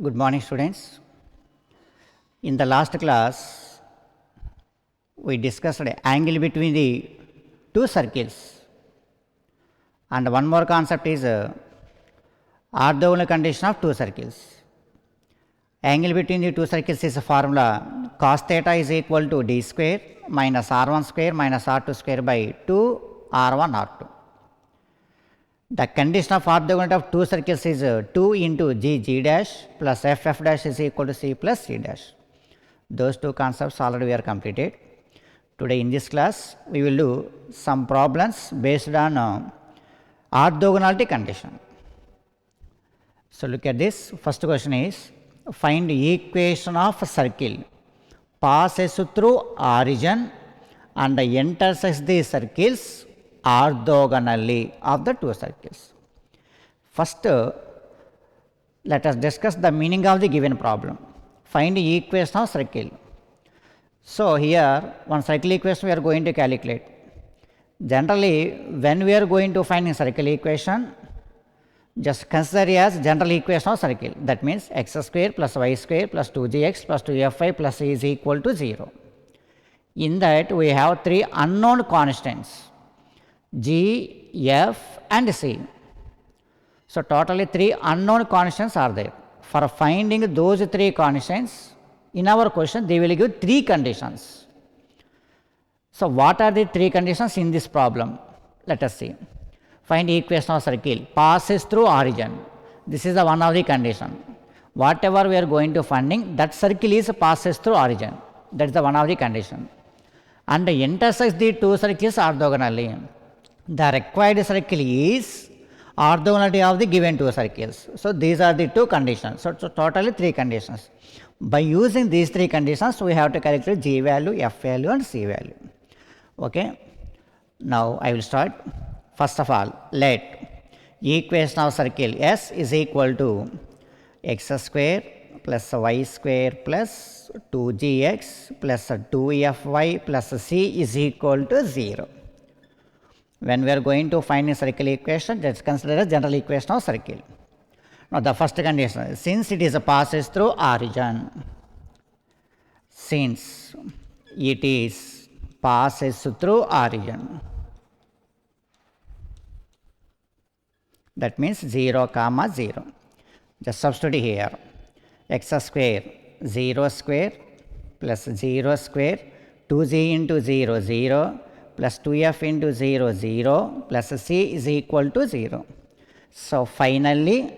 Good morning, students. In the last class, we discussed the angle between the two circles, and one more concept is orthogonal condition of two circles. Angle between the two circles is a formula cos theta is equal to d square minus r1 square minus r2 square by 2 r1 r2. The condition of orthogonality of two circles is 2 into g dash plus f dash is equal to c plus c dash. Those two concepts already we are completed. Today in this class, we will do some problems based on orthogonality condition. So look at this. First question is, find the equation of a circle passes through origin and intersects the circles orthogonally of the two circles. First, let us discuss the meaning of the given problem. Find the equation of circle. So here one circle equation we are going to calculate. Generally, when we are going to find a circle equation, just consider as general equation of circle. That means x square plus y square plus 2gx plus 2fy plus c is equal to 0. In that we have three unknown constants, g, f and c. So totally three unknown constants are there. For finding those three constants, in our question they will give three conditions. So what are the three conditions in this problem? Let us see. Find equation of circle passes through origin. This is the one of the condition. Whatever we are going to finding, that circle is passes through origin. That is the one of the condition. And intersects the two circles orthogonally. The required circle is orthogonality of the given two circles. So these are the two conditions. So totally three conditions. By using these three conditions, we have to calculate g value, f value and c value. Okay. Now I will start. First of all, let equation of circle S is equal to x square plus y square plus 2gx plus 2fy plus c is equal to 0. When we are going to find a circle equation, let's consider a general equation of circle. Now the first condition, since it is passes through origin, since it is passes through origin, that means 0 comma 0. Just substitute here, x square 0 square plus 0 square 2g into 0 0 plus 2f into 0 0 plus c is equal to 0. So finally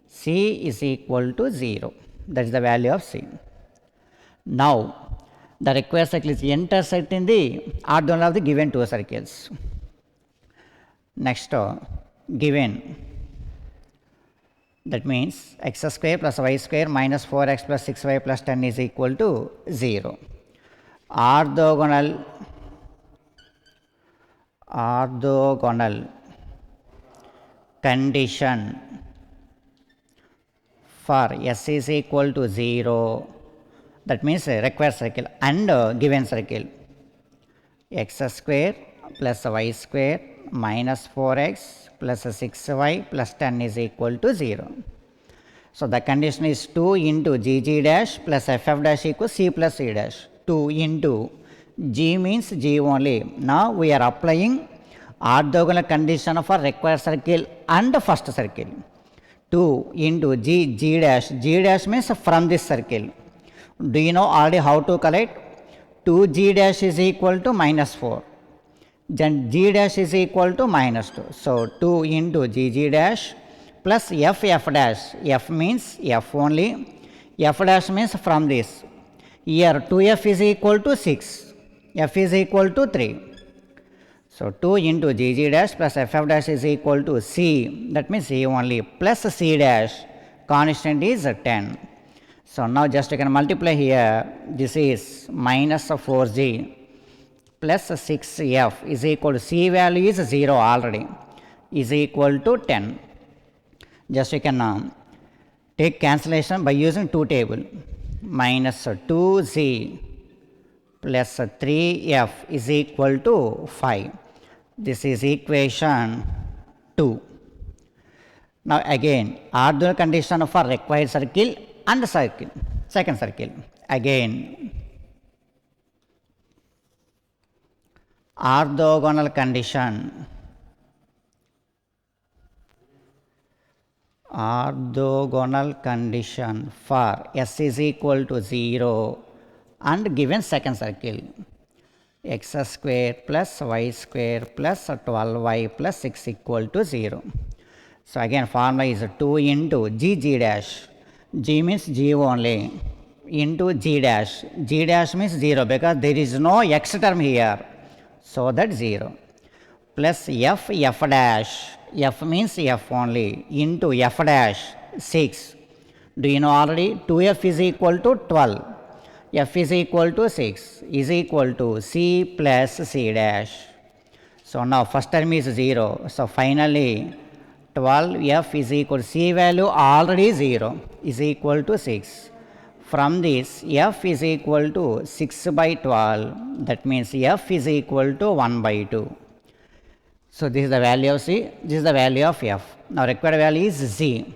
c is equal to 0. That is the value of c. Now the required circle is intersecting the orthogonal of the given two circles. Next, given, that means x square plus y square minus 4x plus 6y plus 10 is equal to 0. Orthogonal condition for s is equal to 0, that means required circle and given circle, x square plus y square minus 4x plus 6y plus 10 is equal to 0. So the condition is 2 into g dash plus f dash equals c plus c dash. 2 into g means g only. Now we are applying orthogonal condition for required circle and first circle. 2 into g dash. G dash means from this circle. Do you know already how to collect? 2g dash is equal to minus 4. Then g dash is equal to minus 2. So 2 into g dash plus f dash. F means f only. F dash means from this. Here 2f is equal to 6. F is equal to 3. So 2 into g dash plus f dash is equal to c. That means c only plus c dash. Constant is 10. So now just you can multiply here. This is minus 4g plus 6f is equal to c value is 0 already, is equal to 10. Just you can take cancellation by using 2 table. Minus 2z plus 3f is equal to 5. This is equation 2. Now again orthogonal condition for required circle and circle, second circle. Again orthogonal condition, orthogonal condition for s is equal to 0 and given second circle, x square plus y square plus 12y plus 6 equal to 0. So again formula is 2 into g dash, g means g only, into g dash, g dash means 0 because there is no x term here, so that 0, plus f dash, f means f only, into f dash 6. Do you know already? 2f is equal to 12, f is equal to 6 is equal to c plus c dash. So now first term is 0, so finally 12f is equal to c value already 0 is equal to 6. From this f is equal to 6 by 12, that means f is equal to 1 by 2. So this is the value of c, this is the value of f. Now required value is z.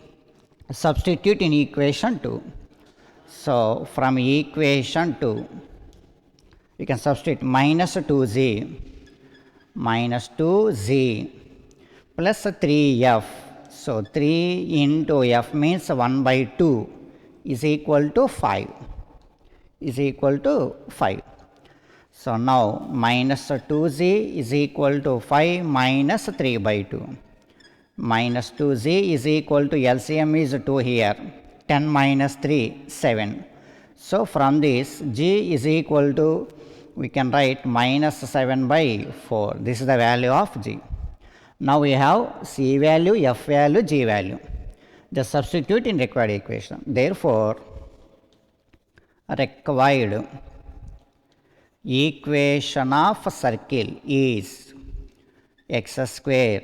Substitute in equation 2. So from equation 2 you can substitute minus 2z, minus 2z plus 3f. So 3 into f means 1 by 2 is equal to 5, is equal to 5. So now minus 2z is equal to 5 minus 3 by 2. Minus 2z is equal to LCM is 2 here, 10 minus 3, 7. So from this g is equal to, we can write minus 7 by 4. This is the value of g. Now we have c value, f value, g value. Just substitute in required equation. Therefore required equation of circle is x square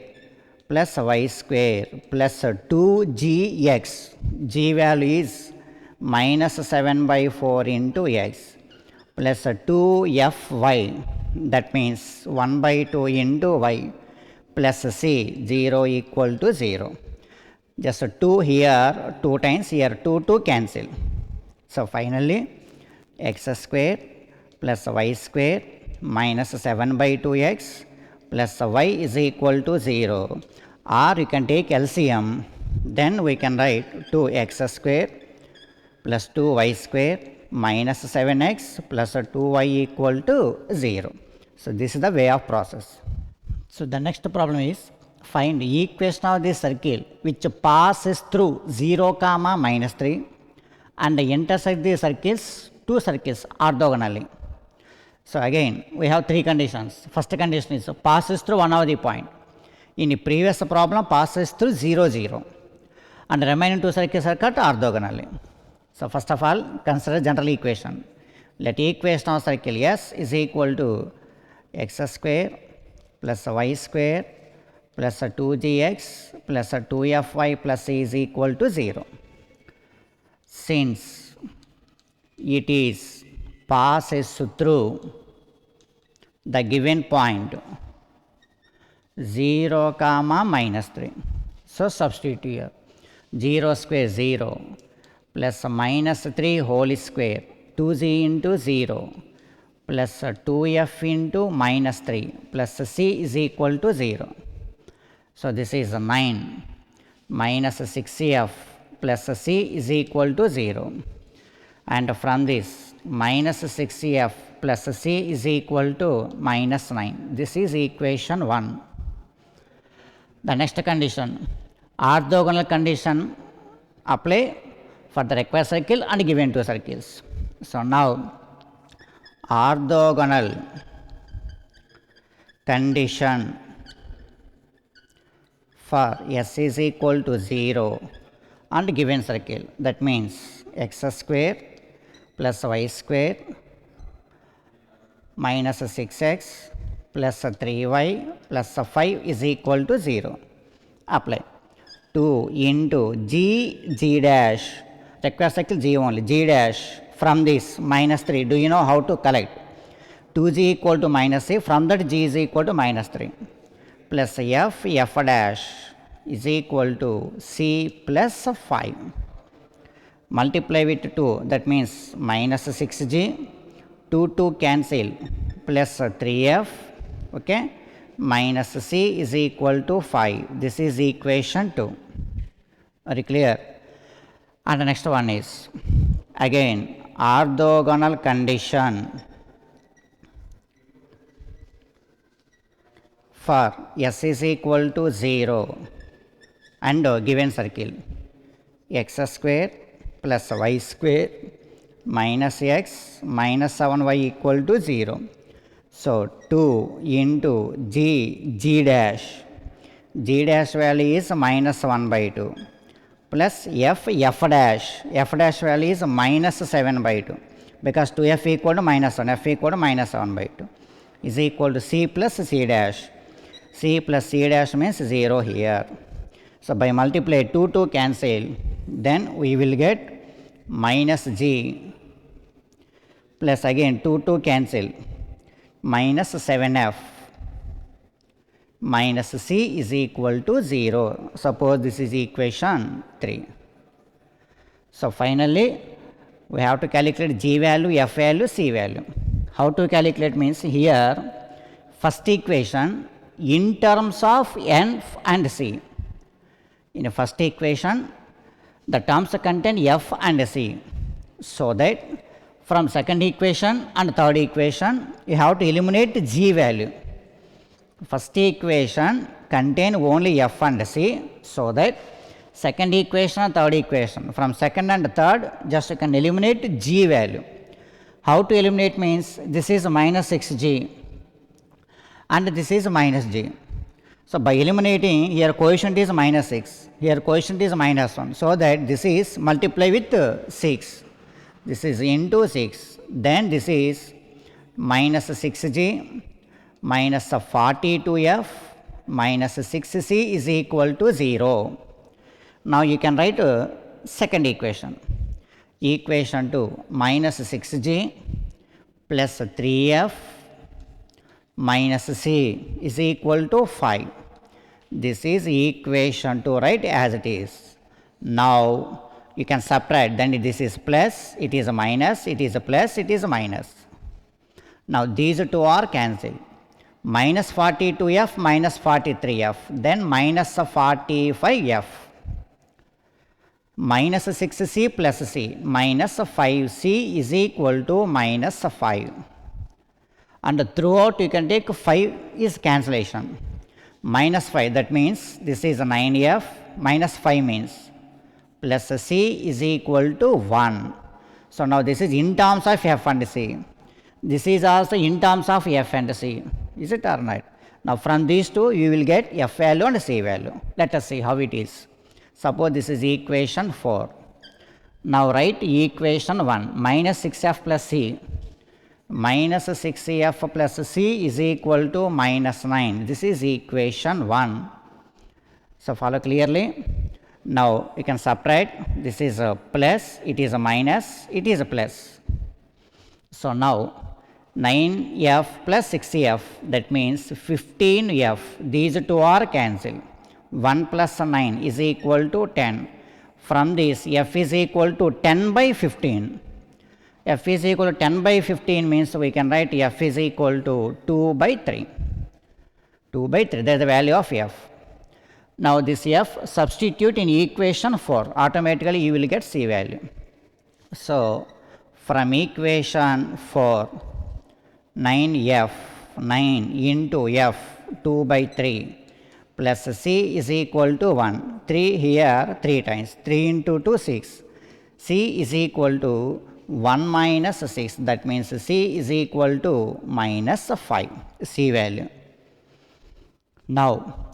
plus y square plus 2gx, g value is minus 7 by 4 into x plus 2fy, that means 1 by 2 into y plus c, 0 equal to 0. Just 2 here, 2 times here, 2 cancel. So finally x square plus y square minus 7 by 2x plus y is equal to 0, or you can take LCM, then we can write 2x square plus 2y square minus 7x plus 2y equal to 0. So this is the way of process. So the next problem is find equation of this circle which passes through 0 comma minus 3 and intersect the circles, two circles orthogonally. So again we have three conditions. First condition is passes through one of the point. In the previous problem passes through 0 0 and remaining two circles are cut orthogonally. So first of all consider general equation. Let equation of circle S is equal to x square plus y square plus 2gx plus 2fy plus c is equal to 0. Since it is passes through the given point 0 comma minus 3. So substitute here 0 square 0 plus minus 3 whole square 2z into 0 plus 2f into minus 3 plus c is equal to 0. So this is 9 minus 6f plus c is equal to 0, and from this minus 6f plus c is equal to minus 9. This is equation 1. The next condition, orthogonal condition apply for the required circle and given two circles. So now orthogonal condition for s is equal to 0 and given circle, that means x square plus y square minus 6x plus 3y plus 5 is equal to 0. Apply 2 into g dash, required circle g only, g dash from this minus 3. Do you know how to collect? 2g equal to minus a, from that g is equal to minus 3 plus f dash is equal to c plus 5. Multiply with 2, that means minus 6g, 2 cancel, plus 3f, okay, minus c is equal to 5. This is equation 2. Very clear? And the next one is again orthogonal condition for s is equal to 0 and given circle x square plus y square minus x minus 7y equal to 0. So 2 into g dash value is minus 1 by 2 plus f dash value is minus 7 by 2 because 2f equal to minus 1, f equal to minus 7 by 2 is equal to c plus c dash. C plus c dash means 0 here. So by multiply 2 cancel, then we will get minus g plus again 2 cancel minus 7f minus c is equal to 0. Suppose this is equation 3. So finally we have to calculate g value, f value, c value. How to calculate means here first equation in terms of n and c. In the first equation the terms contain f and c, so that from second equation and third equation you have to eliminate g value. First equation contain only f and c, so that second equation and third equation, from second and third just you can eliminate g value. How to eliminate means this is minus 6g and this is minus g. So by eliminating, here quotient is minus 6, here quotient is minus 1, so that this is multiply with 6, this is into 6, then this is minus 6g minus 42f minus 6c is equal to 0. Now you can write second equation. Equation 2 minus 6g plus 3f minus c is equal to 5. This is equation 2, right, as it is. Now you can subtract, then this is plus, it is a minus, it is a plus, it is a minus. Now these two are cancelled. Minus 42f minus 43f, then minus 45f. Minus 6c plus c minus 5c is equal to minus 5. And throughout you can take 5 is cancellation. Minus 5, that means this is a 9f, minus 5 means plus c is equal to 1. So now this is in terms of f and c. This is also in terms of f and c. Is it or not? Now from these two you will get f value and c value. Let us see how it is. Suppose this is equation 4. Now write equation 1 minus 6f plus c minus 6f plus c is equal to minus 9. This is equation 1. So follow clearly. Now you can subtract, this is a plus, it is a minus, it is a plus. So now 9f plus 6f, that means 15f, these two are cancelled. 1 plus 9 is equal to 10. From this f is equal to 10 by 15. F is equal to 10 by 15 means we can write f is equal to 2 by 3. 2 by 3, that is the value of f. Now this f substitute in equation 4, automatically you will get c value. So from equation 4, 9f, 9 into f 2 by 3 plus c is equal to 1. 3 here 3 times, 3 into 2 6. C is equal to 1 minus 6, that means c is equal to minus 5, c value. Now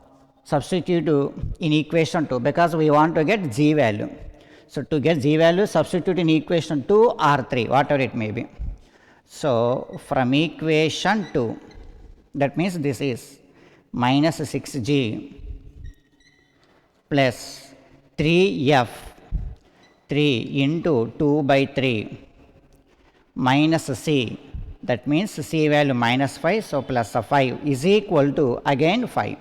substitute in equation 2 because we want to get g value. So to get g value, substitute in equation 2 or 3, whatever it may be. So from equation 2, that means this is minus 6g plus 3f, 3 into 2 by 3 minus c, that means c value minus 5, so plus 5 is equal to again 5.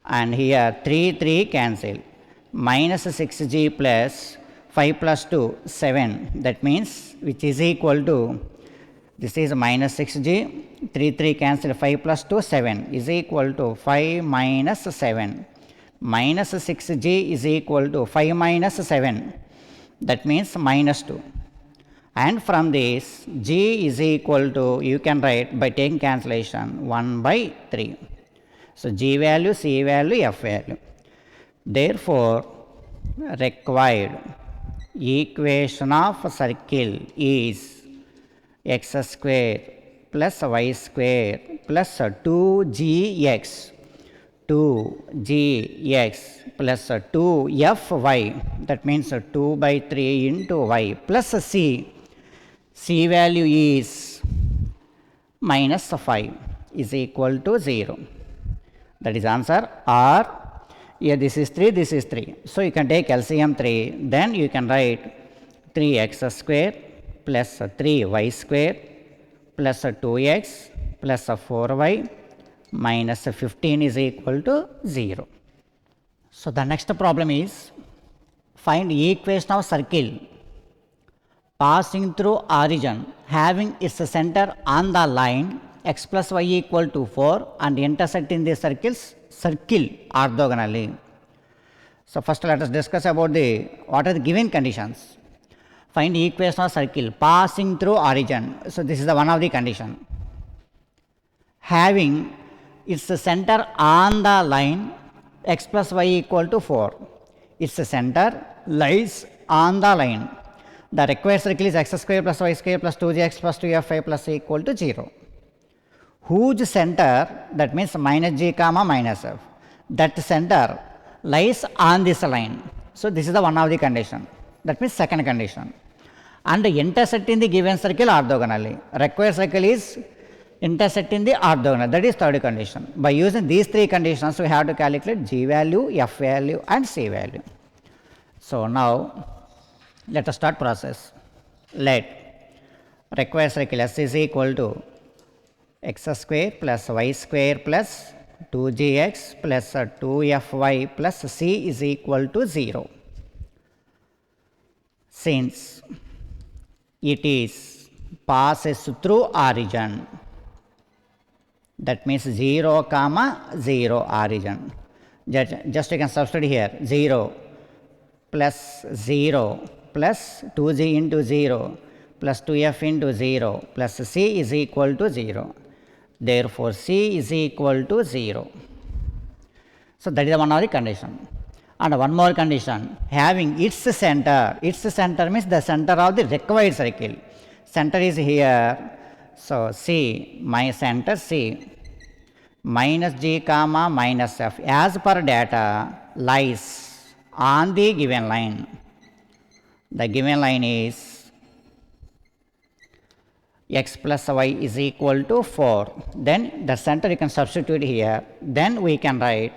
and here 3 cancel, minus 6g plus 5 plus 2 7, that means which is equal to, this is minus 6g, 3 cancel, 5 plus 2 7 is equal to 5 minus 7, minus 6g is equal to 5 minus 7, that means minus 2. And from this g is equal to, you can write by taking cancellation 1 by 3. So g value, c value, f value. Therefore required equation of circle is x square plus y square plus 2gx, 2gx plus 2fy, that means 2 by 3 into y, plus c. C value is minus 5 is equal to 0. That is answer. Or here this is 3, this is 3. So you can take LCM 3, then you can write 3x square plus 3y square plus 2x plus 4y minus 15 is equal to 0. So the next problem is find equation of circle passing through origin having its center on the line x plus y equal to 4 and intersecting the circle orthogonally. So first let us discuss about what are the given conditions. Find equation of circle passing through origin. So this is the one of the condition. Having its center on the line x plus y equal to 4. Its center lies on the line. The required circle is x square plus y square plus 2gx plus 2fy plus c equal to 0. Whose center, that means minus g comma minus f, that center lies on this line. So this is the one of the condition, that means second condition. And intersecting the given circle orthogonally. Required circle is intersecting the orthogonal, that is third condition. By using these three conditions, we have to calculate g value, f value and c value. So now let us start process. Let required circle s is equal to x square plus y square plus 2gx plus 2fy plus c is equal to 0. Since it is passes through origin, that means 0 comma 0 origin. Just you can substitute here 0 plus 0 plus 2g into 0 plus 2f into 0 plus c is equal to 0. Therefore c is equal to 0. So that is one of the condition. And one more condition, having its center means the center of the required circle. Center is here. So c, my center c, minus g comma minus f as per data lies on the given line. The given line is x plus y is equal to 4. Then the center you can substitute here. Then we can write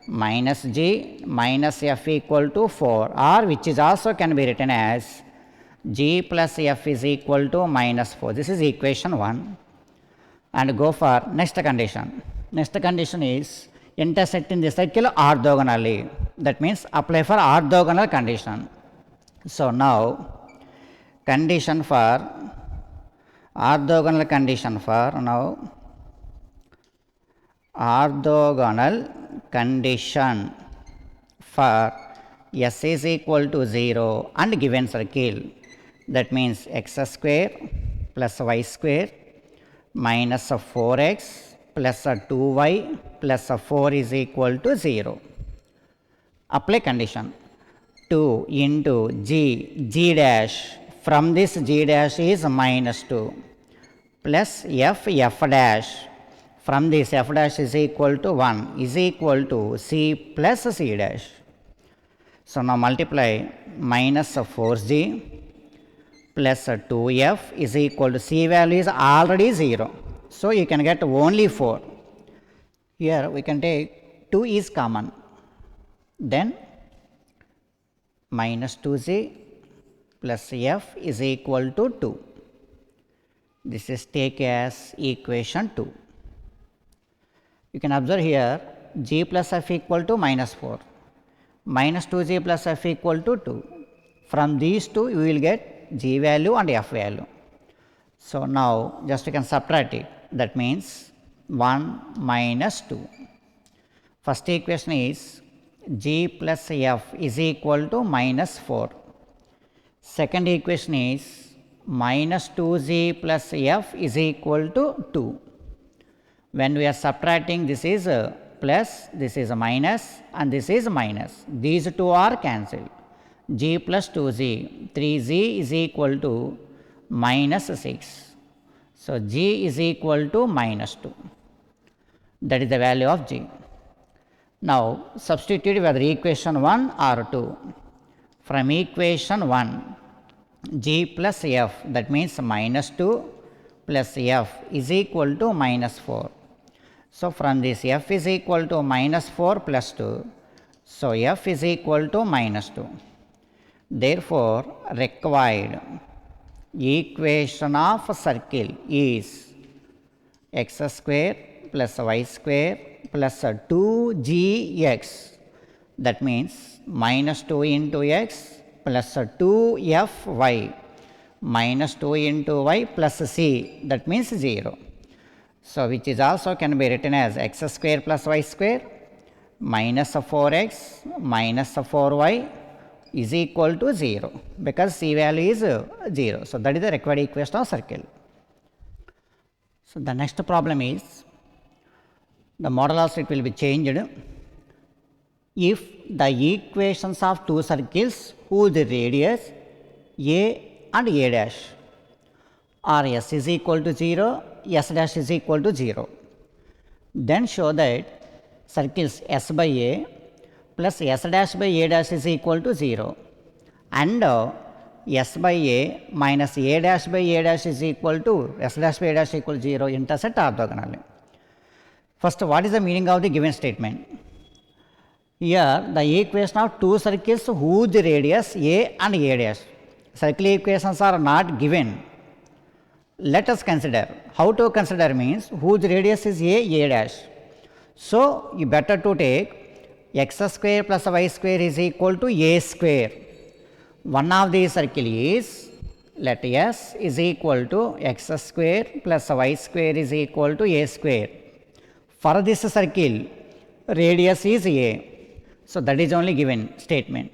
minus g minus f equal to 4, or which is also can be written as g plus f is equal to minus 4. This is equation 1. And go for next condition. Next condition is intersecting the circle orthogonally. That means apply for orthogonal condition. So now condition for orthogonal condition for now orthogonal condition for s is equal to 0 and given circle, that means x square plus y square minus 4x plus 2y plus 4 is equal to 0. Apply condition 2 into g dash, from this g dash is minus 2 plus f dash, from this f dash is equal to 1 is equal to c plus c dash. So now multiply minus 4g plus 2f is equal to c value is already 0. So you can get only 4. Here we can take 2 is common. Then minus 2g plus f is equal to 2. This is take as equation 2. You can observe here g plus f equal to minus 4, minus 2g plus f equal to 2. From these two you will get g value and f value. So now just you can subtract it, that means 1 minus 2. First equation is g plus f is equal to minus 4. Second equation is minus 2g plus f is equal to 2. When we are subtracting, this is a plus, this is a minus, and this is minus. These two are cancelled. G plus 2g, 3g is equal to minus 6. So g is equal to minus 2. That is the value of g. Now substitute whether equation 1 or 2. From equation 1, g plus f, that means minus 2 plus f is equal to minus 4. So from this f is equal to minus 4 plus 2. So f is equal to minus 2. Therefore required equation of a circle is x square plus y square plus 2gx. That means minus 2 into x plus 2fy minus 2 into y plus c, that means 0. So which is also can be written as x square plus y square minus 4x minus 4y is equal to 0, because c value is 0. So that is the required equation of circle. So the next problem is, the model also it will be changed. If the equations of two circles whose radius a and a dash are s is equal to 0, s dash is equal to 0, then show that circles s by a plus s dash by a dash is equal to 0 and s by a minus a dash by a dash is equal to s dash by a dash equal to 0 intersect orthogonally. First, what is the meaning of the given statement? Here the equation of two circles whose radius a and a dash, circle equations are not given. Let us consider. How to consider means whose radius is a dash. So you better to take x square plus y square is equal to a square. One of these circle is, let s is equal to x square plus y square is equal to a square. For this circle radius is a. So that is only given statement.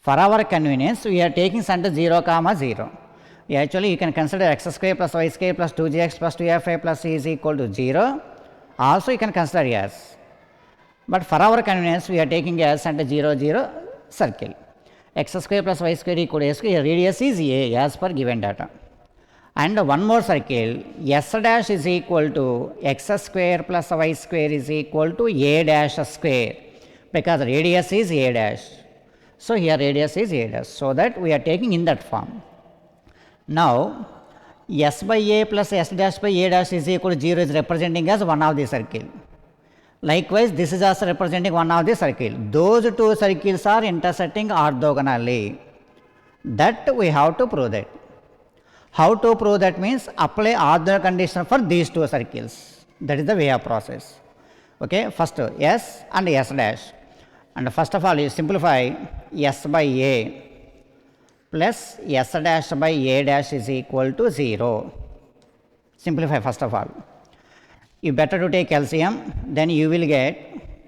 For our convenience we are taking center 0 comma 0. Actually you can consider x square plus y square plus 2gx plus 2fi plus c is equal to 0. Also you can consider s. But for our convenience we are taking as center 0 0 circle. X square plus y square equal to a square, radius is a as per given data. And one more circle, s dash is equal to x square plus y square is equal to a dash square, because radius is a dash. So here radius is a dash, so that we are taking in that form. Now s by a plus s dash by a dash is equal to 0 is representing as one of the circle. Likewise this is also representing one of the circle. Those two circles are intersecting orthogonally. That we have to prove that. How to prove that means apply orthogonal condition for these two circles. That is the way of process. Okay, first s and s dash. And first of all you simplify s by a plus s dash by a dash is equal to 0. Simplify first of all. You better to take LCM, then you will get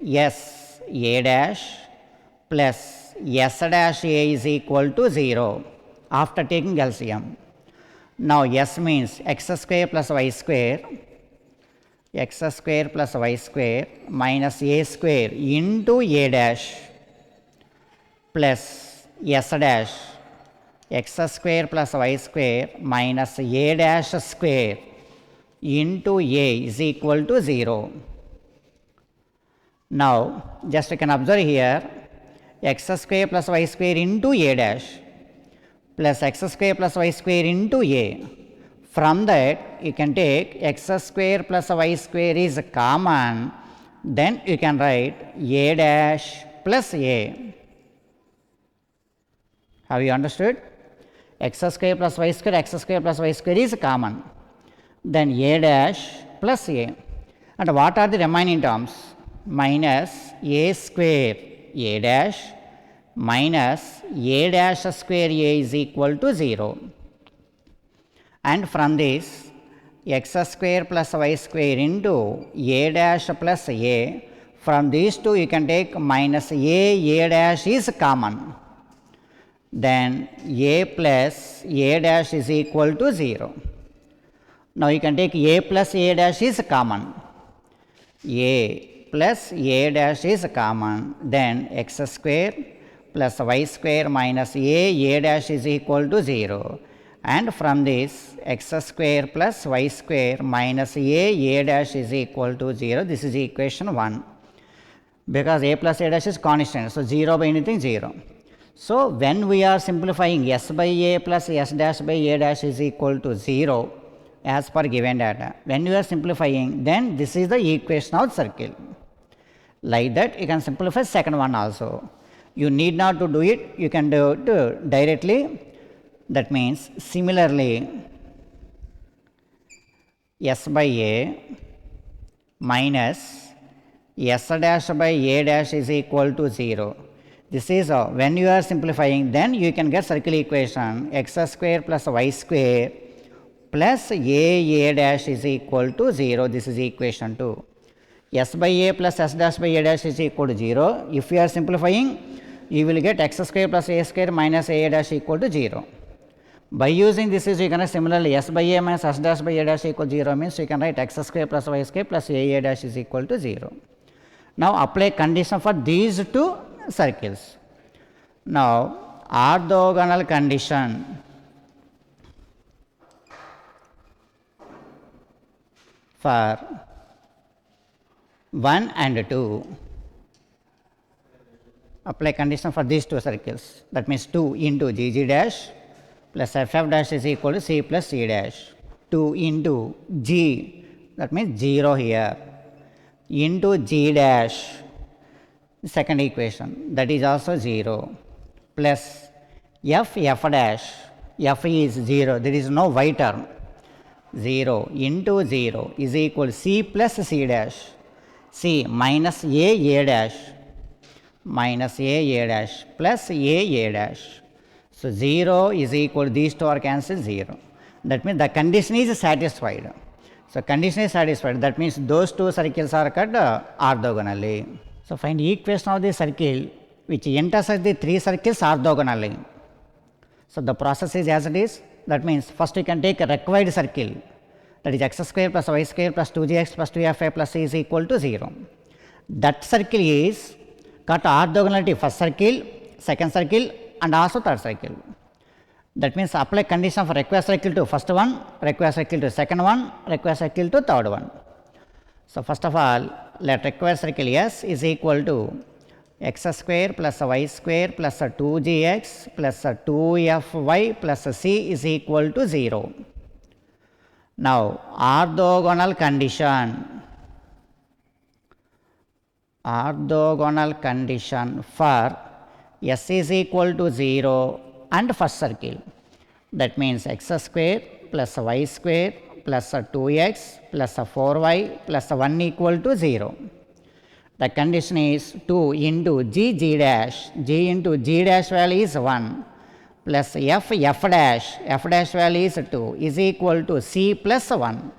s a dash plus s dash a is equal to 0 after taking LCM. Now s means x square plus y square minus a square into a dash plus s dash x square plus y square minus a dash square into a is equal to 0. Now just you can observe here x square plus y square into a dash plus x square plus y square into a. From that you can take x square plus y square is common, then you can write a dash plus a. Have you understood? X square plus y square is common, then a dash plus a. And what are the remaining terms? minus a square a dash minus a dash square a is equal to 0. And from this, x square plus y square into a dash plus a, from these two you can take minus a dash is common. Then a plus a dash is equal to 0. Now you can take a plus a dash is common. A plus a dash is common. Then x square plus y square minus a dash is equal to 0. And from this, x square plus y square minus a dash is equal to 0. This is equation 1. Because a plus a dash is constant, so 0 by anything 0. So when we are simplifying s by a plus s dash by a dash is equal to 0 as per given data, when you are simplifying, then this is the equation of circle. Like that you can simplify second one also. You need not to do it, you can do it directly. That means similarly s by a minus s dash by a dash is equal to 0. This is when you are simplifying, then you can get circle equation x square plus y square plus a dash is equal to 0. This is equation 2. S by a plus s dash by a dash is equal to 0. If you are simplifying, you will get x square plus a square minus a dash equal to 0. By using this is you can write similarly s by a minus s dash by a dash equal to 0 means you can write x square plus y square plus a dash is equal to 0. Now apply condition for these two circles. Now orthogonal condition for 1 and 2. Apply condition for these two circles. That means 2 into g dash plus f dash is equal to c plus c dash. 2 into g, that means 0 here, into g dash, second equation, that is also 0, plus f dash, f is 0, there is no y term, 0 into 0 is equal to c plus c dash, c minus a dash minus a dash plus a dash. So 0 is equal to these two are cancelled 0. That means the condition is satisfied. So condition is satisfied. That means those two circles are cut orthogonally. So find equation of the circle which intersects the three circles orthogonally. So the process is as it is. That means first you can take a required circle, that is x square plus y square plus 2gx plus 2fi plus c is equal to 0. That circle is cut orthogonality first circle, second circle and also third circle. That means apply condition for required circle to first one, required circle to second one, required circle to third one. So first of all, let required circle S is equal to x square plus y square plus 2gx plus 2fy plus c is equal to 0. Now orthogonal condition for S is equal to 0 and first circle. That means x square plus y square plus 2x plus 4y plus 1 equal to 0. The condition is 2 into g dash, g into g dash value is 1 plus f dash value is 2 is equal to c plus 1.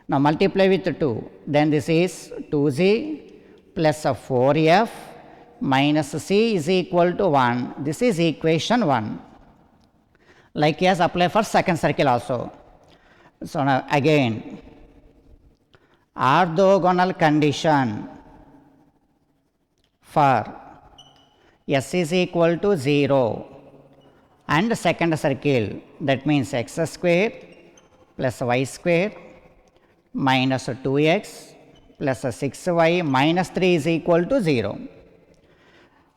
Now multiply with 2, then this is 2g plus 4f minus c is equal to 1. This is equation 1. Like as apply for second circle also. So now again, orthogonal condition for S is equal to 0 and second circle, that means x square plus y square minus 2x plus 6y minus 3 is equal to 0.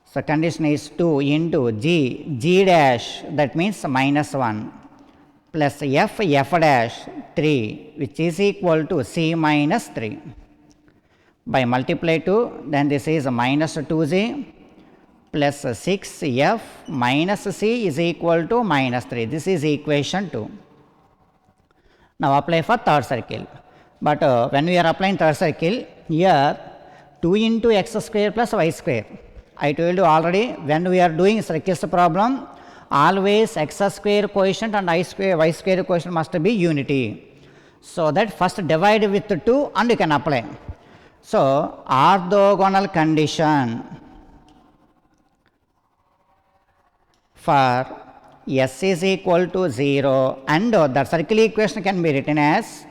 So condition is 2 into g dash, that means minus 1 plus f dash 3 which is equal to c minus 3. By multiply 2, then this is minus 2g plus 6f minus c is equal to minus 3. This is equation 2. Now apply for third circle. But when we are applying third circle, here 2 into x square plus y square. I told you already, when we are doing circles problem, always x square quotient and y square quotient must be unity. So that first divide with 2 and you can apply. So orthogonal condition for s is equal to 0 and the circle equation can be written as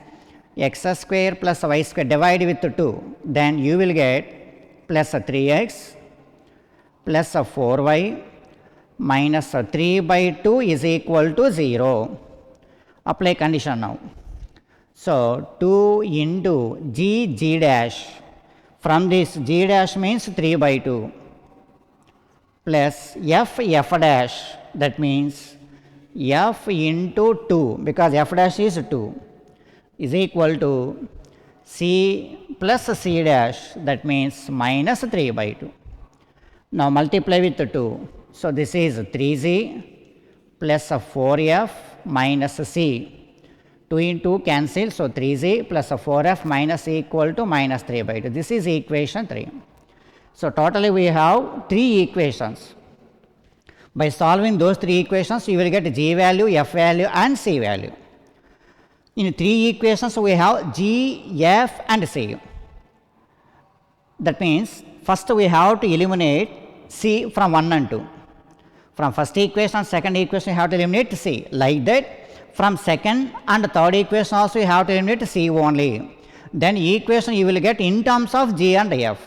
x square plus y square divide with 2, then you will get plus 3x plus 4y minus 3 by 2 is equal to 0. Apply condition now. So 2 into g dash, from this g dash means 3 by 2 plus f dash, that means f into 2 because f dash is 2 is equal to c plus c dash, that means minus 3 by 2. Now multiply with 2. So this is 3z plus 4f minus c. 2 into cancel, so 3z plus 4f minus equal to minus 3 by 2. This is equation 3. So totally we have 3 equations. By solving those 3 equations, you will get g value, f value and c value. In 3 equations, we have g, f and c. That means first we have to eliminate c from 1 and 2. From first equation and second equation, you have to eliminate c. Like that, from second and third equation also you have to eliminate c only. Then equation you will get in terms of g and f.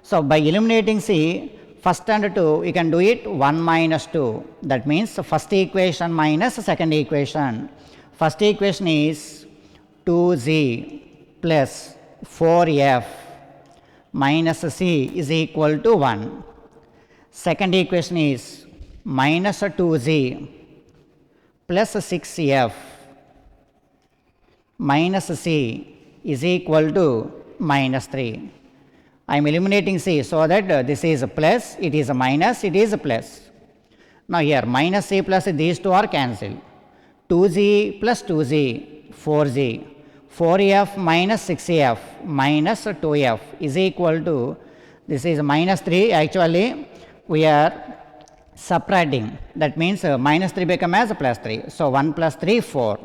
So by eliminating c, first and 2, you can do it 1 minus 2. That means first equation minus second equation. First equation is 2z plus 4f minus c is equal to 1. Second equation is minus 2z plus 6f minus c is equal to minus 3. I am eliminating c so that this is a plus, it is a minus, it is a plus. Now here minus c plus these two are cancelled. 2z plus 2z, 4z, 4f minus 6f minus 2f is equal to, this is minus 3. Actually we are subtracting, that means minus 3 become as plus 3. So 1 plus 3, 4.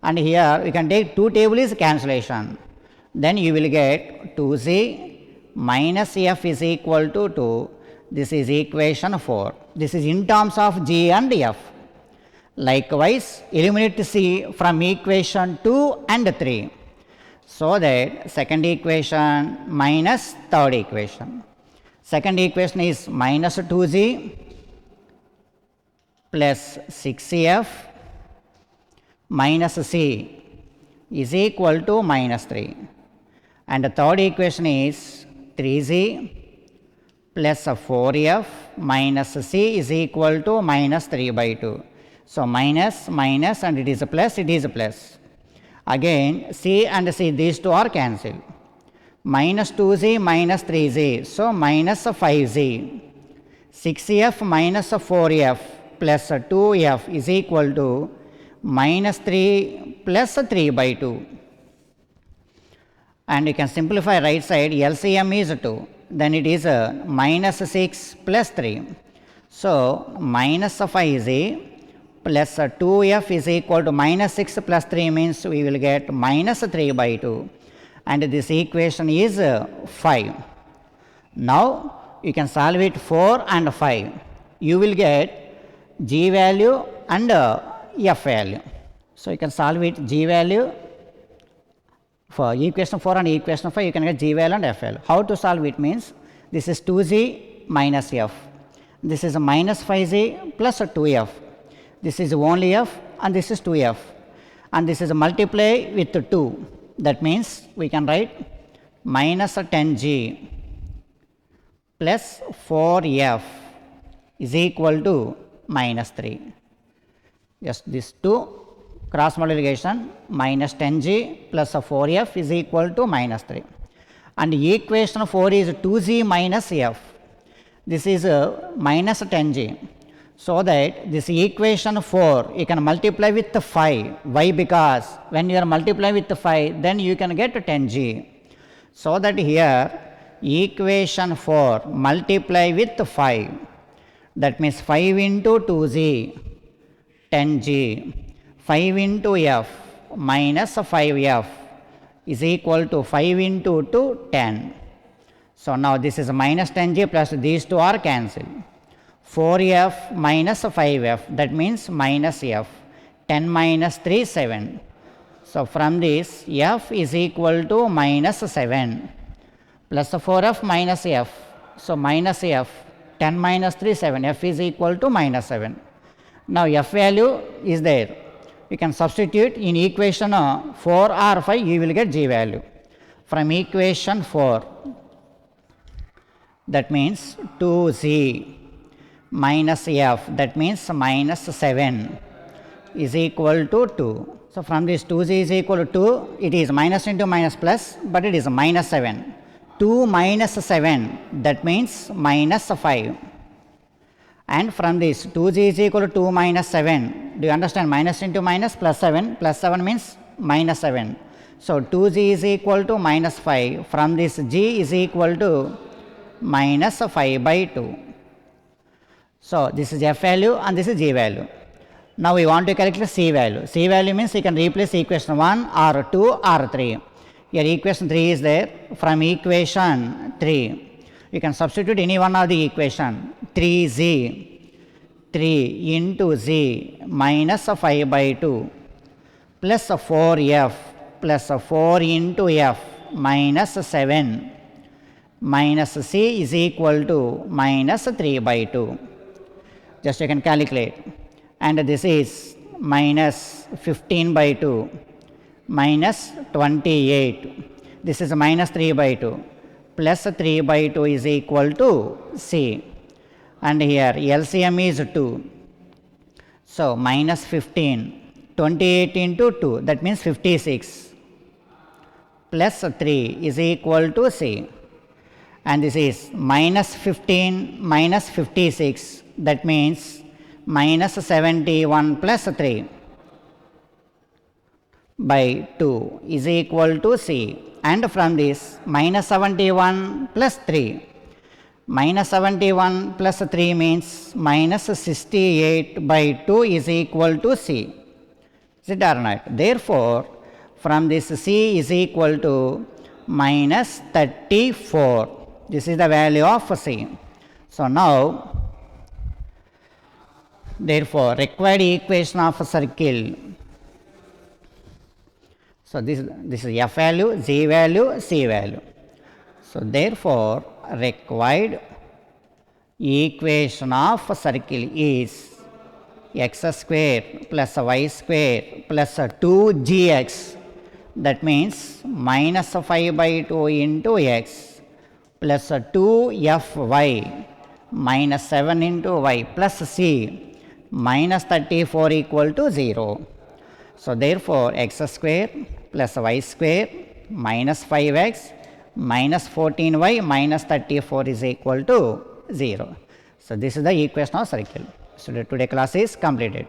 And here we can take 2 table is cancellation. Then you will get 2z minus f is equal to 2. This is equation 4. This is in terms of g and f. Likewise, eliminate c from equation 2 and 3. So that second equation minus third equation. Second equation is minus 2z plus 6f minus c is equal to minus 3. And the third equation is 3z plus 4f minus c is equal to minus 3 by 2. So minus, minus and it is a plus, it is a plus. Again c and c, these two are cancelled. Minus 2z minus 3z, so minus 5z. 6f minus 4f plus 2f is equal to minus 3 plus 3 by 2. And you can simplify right side, LCM is 2, then it is minus 6 plus 3. So minus 5z plus 2f is equal to minus 6 plus 3 means we will get minus 3 by 2. And this equation is 5. Now you can solve it 4 and 5. You will get g value and f value. So you can solve it g value for equation 4 and equation 5, you can get g value and f value. How to solve it means, this is 2z minus f. This is a minus 5z plus 2f. This is only f and this is 2f. And this is a multiply with 2. That means we can write minus 10g plus 4f is equal to minus 3. Yes, this 2 cross multiplication, minus 10g plus 4f is equal to minus 3. And equation 4 is 2z minus f. This is minus 10g. So that this equation 4 you can multiply with 5. Why? Because when you are multiplying with 5, then you can get 10g. So that here equation 4 multiply with 5, that means 5 into 2z 10g, 5 into f minus 5f is equal to 5 into 2 10. So now this is minus 10g plus these two are cancelled. 4f minus 5f, that means minus f. 10 minus 3 7. So from this f is equal to minus 7 plus 4f minus f. So minus f, 10 minus 3 7, f is equal to minus 7. Now f value is there. You can substitute in equation 4 or 5, you will get g value. From equation 4, that means 2z minus f, that means minus 7 is equal to 2. So from this 2z is equal to 2, it is minus into minus plus, but it is minus 7. 2 minus 7, that means minus 5. And from this 2z is equal to 2 minus 7, do you understand? Minus into minus plus 7, plus 7 means minus 7. So 2z is equal to minus 5. From this g is equal to minus 5 by 2. So this is f value and this is g value. Now we want to calculate c value. C value means you can replace equation 1 or 2 or 3. Here equation 3 is there. From equation 3, you can substitute any one of the equation. 3z, 3 into z minus 5 by 2 plus 4f plus 4 into f minus 7 minus c is equal to minus 3 by 2. Just you can calculate. And this is minus 15 by 2 minus 28. This is minus 3 by 2 plus 3 by 2 is equal to c. And here LCM is 2. So minus 15, 28 into 2, that means 56 plus 3 is equal to c. And this is minus 15 minus 56, that means minus 71 plus 3 by 2 is equal to c. And from this minus 71 plus 3, minus 71 plus 3 means minus 68 by 2 is equal to c. Is it or not? Therefore, from this c is equal to minus 34. This is the value of c. So now, therefore, required equation of a circle. So this is f value, g value, c value. So therefore, required equation of a circle is x square plus y square plus 2gx, that means minus 5 by 2 into x plus 2fy minus 7 into y plus c minus 34 equal to 0. So therefore, x square plus y square minus 5x minus 14y minus 34 is equal to 0. So this is the equation of circle. So today class is completed.